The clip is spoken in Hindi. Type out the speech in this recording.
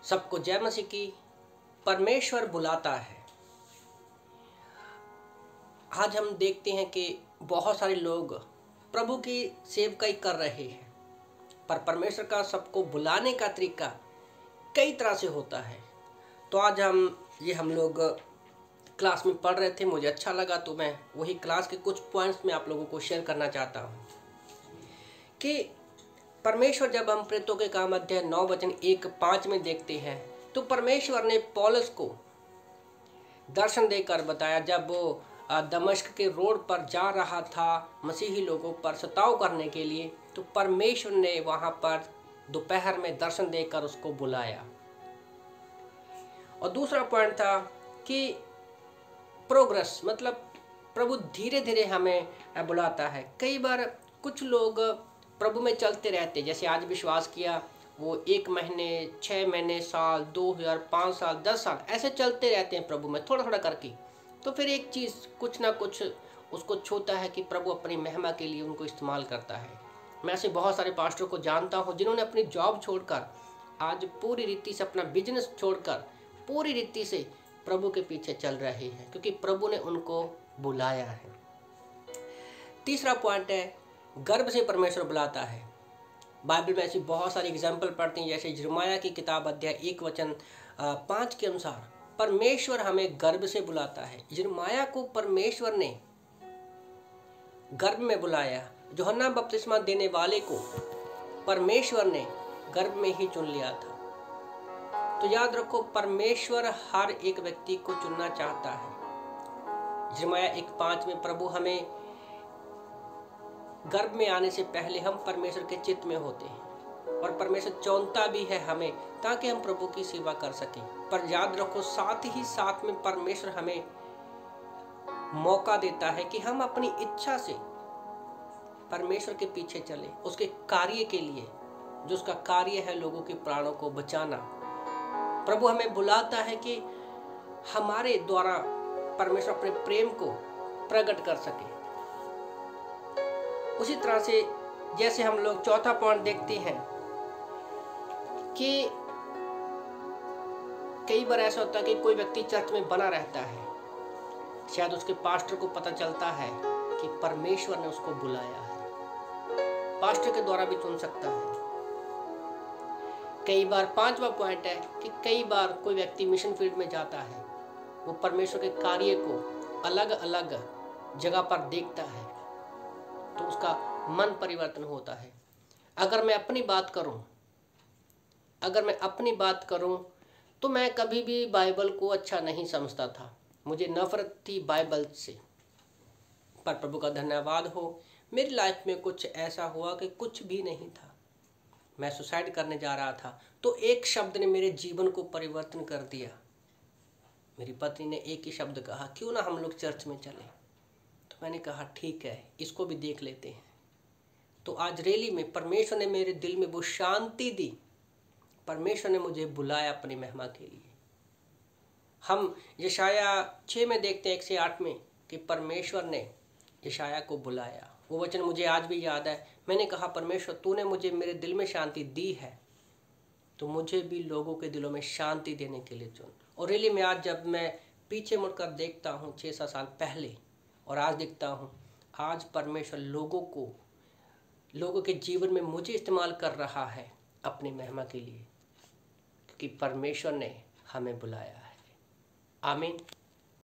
सबको जय मसीह की। परमेश्वर बुलाता है। आज हम देखते हैं कि बहुत सारे लोग प्रभु की सेवकाई कर रहे हैं, पर परमेश्वर का सबको बुलाने का तरीका कई तरह से होता है। तो आज हम लोग क्लास में पढ़ रहे थे, मुझे अच्छा लगा तो मैं वही क्लास के कुछ पॉइंट्स में आप लोगों को शेयर करना चाहता हूँ कि परमेश्वर, जब हम प्रेरितों के काम अध्याय 9:1-5 में देखते हैं तो परमेश्वर ने पौलुस को दर्शन देकर बताया। जब वो दमिश्क के रोड पर जा रहा था मसीही लोगों पर सताव करने के लिए, तो परमेश्वर ने वहाँ पर दोपहर में दर्शन देकर उसको बुलाया। और दूसरा पॉइंट था कि प्रोग्रेस, मतलब प्रभु धीरे धीरे हमें बुलाता है। कई बार कुछ लोग प्रभु में चलते रहते, जैसे आज विश्वास किया, वो 1 महीने, 6 महीने, साल, 2000, 5 साल, 10 साल ऐसे चलते रहते हैं प्रभु में थोड़ा थोड़ा करके। तो फिर एक चीज़ कुछ ना कुछ उसको छूता है कि प्रभु अपनी महिमा के लिए उनको इस्तेमाल करता है। मैं ऐसे बहुत सारे पास्टरों को जानता हूँ जिन्होंने अपनी जॉब छोड़कर, आज पूरी रीति से अपना बिजनेस छोड़कर पूरी रीति से प्रभु के पीछे चल रहे हैं, क्योंकि प्रभु ने उनको बुलाया है। तीसरा पॉइंट है, गर्भ से परमेश्वर बुलाता है। बाइबल में ऐसी बहुत सारी एग्जाम्पल पढ़ते हैं, जैसे यिर्मयाह की किताब अध्याय 1:5 के अनुसार परमेश्वर हमें गर्भ से बुलाता है। यिर्मयाह को परमेश्वर ने गर्भ में बुलाया। यूहन्ना बपतिस्मा देने वाले को परमेश्वर ने गर्भ में ही चुन लिया था। तो याद रखो, परमेश्वर हर एक व्यक्ति को चुनना चाहता है। यिर्मयाह 1:5 में प्रभु हमें गर्भ में आने से पहले हम परमेश्वर के चित्त में होते हैं, और परमेश्वर चुनता भी है हमें ताकि हम प्रभु की सेवा कर सकें। पर याद रखो, साथ ही साथ में परमेश्वर हमें मौका देता है कि हम अपनी इच्छा से परमेश्वर के पीछे चले, उसके कार्य के लिए, जो उसका कार्य है लोगों के प्राणों को बचाना। प्रभु हमें बुलाता है कि हमारे द्वारा परमेश्वर अपने प्रेम को प्रकट कर सके। उसी तरह से जैसे हम लोग चौथा पॉइंट देखते हैं कि कई बार ऐसा होता है कि कोई व्यक्ति चर्च में बना रहता है, शायद उसके पास्टर को पता चलता है कि परमेश्वर ने उसको बुलाया है, पास्टर के द्वारा भी चुन सकता है। कई बार 5वां पॉइंट है कि कई बार कोई व्यक्ति मिशन फील्ड में जाता है, वो परमेश्वर के कार्य को अलग अलग जगह पर देखता है, तो उसका मन परिवर्तन होता है। अगर मैं अपनी बात करूं तो मैं कभी भी बाइबल को अच्छा नहीं समझता था, मुझे नफरत थी बाइबल से। पर प्रभु का धन्यवाद हो, मेरी लाइफ में कुछ ऐसा हुआ कि कुछ भी नहीं था, मैं सुसाइड करने जा रहा था, तो एक शब्द ने मेरे जीवन को परिवर्तन कर दिया। मेरी पत्नी ने एक ही शब्द कहा, क्यों ना हम लोग चर्च में चले। तो मैंने कहा ठीक है, इसको भी देख लेते हैं। तो आज रैली में परमेश्वर ने मेरे दिल में वो शांति दी, परमेश्वर ने मुझे बुलाया अपनी महिमा के लिए। हम यशायाह 6 में देखते हैं 1 से 8 में कि परमेश्वर ने यशायाह को बुलाया। वो वचन मुझे आज भी याद है। मैंने कहा, परमेश्वर तूने मुझे मेरे दिल में शांति दी है, तो मुझे भी लोगों के दिलों में शांति देने के लिए चुन। और रैली में आज जब मैं पीछे मुड़कर देखता हूँ 6-7 साल पहले और आज देखता हूँ, आज परमेश्वर लोगों के जीवन में मुझे इस्तेमाल कर रहा है अपनी महिमा के लिए, क्योंकि परमेश्वर ने हमें बुलाया है। आमीन।